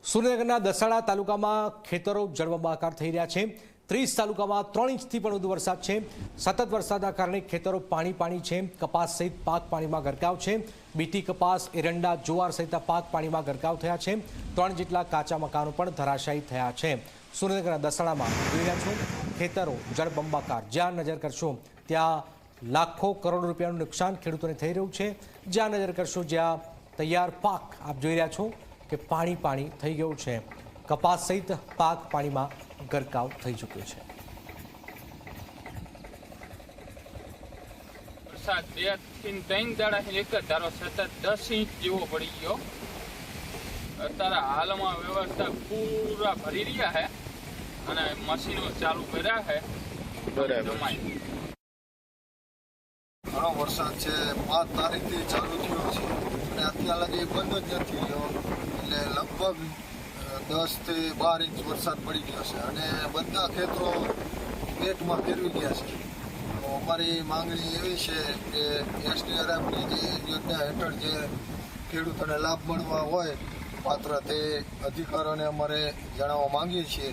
સુરેન્દ્રનગરના દસાડા તાલુકામાં ખેતરો જળબંબાકાર થઈ રહ્યા છે। 30 તાલુકામાં 3 ઇંચથી પણ વધુ વરસાદ છે। સતત વરસાદના કારણે ખેતરો પાણી છે। કપાસ સહિત પાક પાણીમાં ગરકાવ છે। બીટી કપાસ, એરંડા, જુવાર સહિતના પાક પાણીમાં ગરકાવ થયા છે। 3 જેટલા કાચા મકાનો પણ ધરાશાયી થયા છે। સુરેન્દ્રનગરના દસાડામાં જોઈ રહ્યા છો ખેતરો જળબંબાકાર। જ્યાં નજર કરશો ત્યાં લાખો કરોડો રૂપિયાનું નુકસાન ખેડૂતોને થઈ રહ્યું છે। જ્યાં નજર કરશો જ્યાં તૈયાર પાક આપ જોઈ રહ્યા છો કે પાણી થઈ ગયું છે। કપાસ સહિત પાક પાણીમાં ગરકાવ થઈ ચૂક્યો છે। વરસાદ 2 થી 3 દાડાથી એક જ ધારો સતત 10 ઇંચ જેવો પડી ગયો। અત્યારે હાલમાં વ્યવસ્થા પૂરા ભરી રહ્યા છે અને મશીનો ચાલુ કર્યા છે। ઘણો વરસાદ છે। 5 તારીખથી ચાલુ થયો છે અને અત્યાર લગી બંધ જ નથી થયો। એટલે લગભગ 10 થી 12 ઇંચ વરસાદ પડી ગયો છે અને બધા ખેતરો પેટમાં ફેરવી ગયા છે। તો અમારી માંગણી એવી છે કે એસડીઆરએફની જે યોજના હેઠળ જે ખેડૂતોને લાભ મળવા હોય પાત્ર તે અધિકારીઓને અમારે જણાવવા માંગીએ છીએ।